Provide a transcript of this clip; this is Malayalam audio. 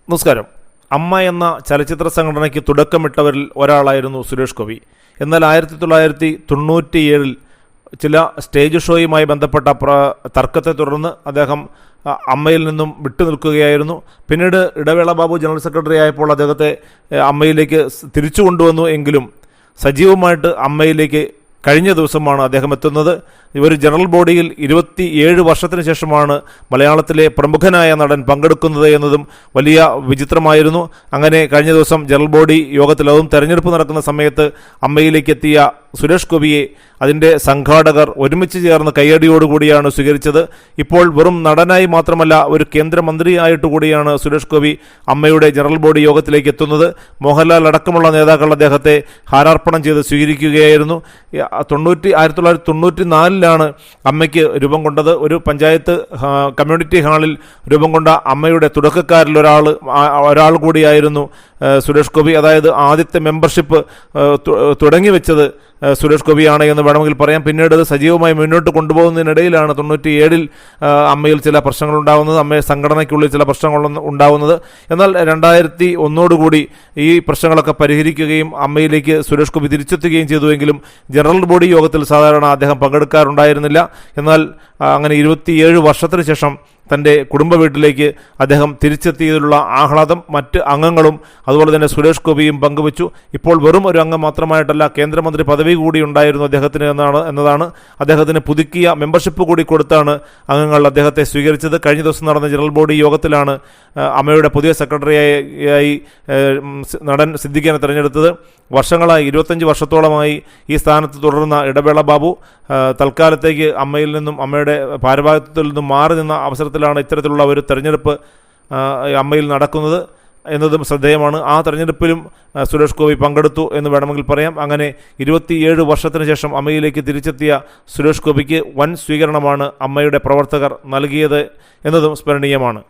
നമസ്കാരം. അമ്മ എന്ന ചലച്ചിത്ര സംഘടനയ്ക്ക് തുടക്കമിട്ടവരിൽ ഒരാളായിരുന്നു സുരേഷ് ഗോപി. എന്നാൽ 1997 ചില സ്റ്റേജ് ഷോയുമായി ബന്ധപ്പെട്ട തർക്കത്തെ തുടർന്ന് അദ്ദേഹം അമ്മയിൽ നിന്നും വിട്ടുനിൽക്കുകയായിരുന്നു. പിന്നീട് ഇടവേള ബാബു ജനറൽ സെക്രട്ടറി ആയപ്പോൾ അദ്ദേഹത്തെ അമ്മയിലേക്ക് തിരിച്ചു കൊണ്ടുവന്നു. എങ്കിലും സജീവമായിട്ട് അമ്മയിലേക്ക് കഴിഞ്ഞ ദിവസമാണ് അദ്ദേഹം എത്തുന്നത്. ഒരു ജനറൽ ബോഡിയിൽ 27 വർഷത്തിന് ശേഷമാണ് മലയാളത്തിലെ പ്രമുഖനായ നടൻ പങ്കെടുക്കുന്നത് എന്നതും വലിയ വിചിത്രമായിരുന്നു. അങ്ങനെ കഴിഞ്ഞ ദിവസം ജനറൽ ബോഡി യോഗത്തിൽ, അതും തെരഞ്ഞെടുപ്പ് നടക്കുന്ന സമയത്ത് അമ്മയിലേക്ക് എത്തിയ സുരേഷ് ഗോപിയെ അതിൻ്റെ സംഘാടകർ ഒരുമിച്ച് ചേർന്ന് കയ്യടിയോടുകൂടിയാണ് സ്വീകരിച്ചത്. ഇപ്പോൾ വെറും നടനായി മാത്രമല്ല, ഒരു കേന്ദ്രമന്ത്രിയായിട്ട് കൂടിയാണ് സുരേഷ് ഗോപി അമ്മയുടെ ജനറൽ ബോഡി യോഗത്തിലേക്ക് എത്തുന്നത്. മോഹൻലാൽ അടക്കമുള്ള നേതാക്കൾ അദ്ദേഹത്തെ ഹാരാർപ്പണം ചെയ്ത് സ്വീകരിക്കുകയായിരുന്നു. 1994 അമ്മയ്ക്ക് രൂപം കൊണ്ടത്. ഒരു പഞ്ചായത്ത് കമ്മ്യൂണിറ്റി ഹാളിൽ രൂപം കൊണ്ട അമ്മയുടെ തുടക്കക്കാരിൽ ഒരാൾ കൂടിയായിരുന്നു സുരേഷ് ഗോപി. അതായത് ആദ്യത്തെ മെമ്പർഷിപ്പ് തുടങ്ങി വെച്ചത് സുരേഷ് ഗോപിയാണ് എന്ന് വേണമെങ്കിൽ പറയാം. പിന്നീട് അത് സജീവമായി മുന്നോട്ട് കൊണ്ടുപോകുന്നതിനിടയിലാണ് 97 അമ്മയിൽ ചില പ്രശ്നങ്ങൾ ഉണ്ടാകുന്നത്, അമ്മയെ സംഘടനയ്ക്കുള്ളിൽ ചില പ്രശ്നങ്ങൾ ഉണ്ടാകുന്നത്. എന്നാൽ 2001 ഈ പ്രശ്നങ്ങളൊക്കെ പരിഹരിക്കുകയും അമ്മയിലേക്ക് സുരേഷ് ഗോപി തിരിച്ചെത്തുകയും ചെയ്തുവെങ്കിലും ജനറൽ ബോഡി യോഗത്തിൽ സാധാരണ അദ്ദേഹം പങ്കെടുക്കാറുണ്ടായിരുന്നില്ല. എന്നാൽ അങ്ങനെ 27 വർഷത്തിന് ശേഷം തൻ്റെ കുടുംബ വീട്ടിലേക്ക് അദ്ദേഹം തിരിച്ചെത്തിയതിലുള്ള ആഹ്ലാദം മറ്റ് അംഗങ്ങളും അതുപോലെ തന്നെ സുരേഷ് ഗോപിയും പങ്കുവച്ചു. ഇപ്പോൾ വെറും ഒരു അംഗം മാത്രമായിട്ടല്ല, കേന്ദ്രമന്ത്രി പദവി കൂടി ഉണ്ടായിരുന്നു അദ്ദേഹത്തിന് എന്നതാണ്. അദ്ദേഹത്തിന് പുതുക്കിയ മെമ്പർഷിപ്പ് കൂടി കൊടുത്താണ് അംഗങ്ങൾ അദ്ദേഹത്തെ സ്വീകരിച്ചത്. കഴിഞ്ഞ ദിവസം നടന്ന ജനറൽ ബോഡി യോഗത്തിലാണ് അമ്മയുടെ പുതിയ സെക്രട്ടറിയായി നടൻ സിദ്ദിഖിനെ തിരഞ്ഞെടുത്തത്. വർഷങ്ങളായി 25 വർഷത്തോളമായി ഈ സ്ഥാനത്ത് തുടരുന്ന ഇടവേള ബാബു തൽക്കാലത്തേക്ക് അമ്മയിൽ നിന്നും, അമ്മയുടെ ഭാരവാഹിത്വത്തിൽ നിന്നും മാറി നിന്ന അവസരത്തിലാണ് ഇത്തരത്തിലുള്ള ഒരു തെരഞ്ഞെടുപ്പ് അമ്മയിൽ നടക്കുന്നത് എന്നതും ശ്രദ്ധേയമാണ്. ആ തെരഞ്ഞെടുപ്പിലും സുരേഷ് ഗോപി പങ്കെടുത്തു എന്ന് വേണമെങ്കിൽ പറയാം. അങ്ങനെ 27 വർഷത്തിന് ശേഷം അമ്മയിലേക്ക് തിരിച്ചെത്തിയ സുരേഷ് ഗോപിക്ക് വൻ സ്വീകരണമാണ് അമ്മയുടെ പ്രവർത്തകർ നൽകിയത് എന്നതും സ്മരണീയമാണ്.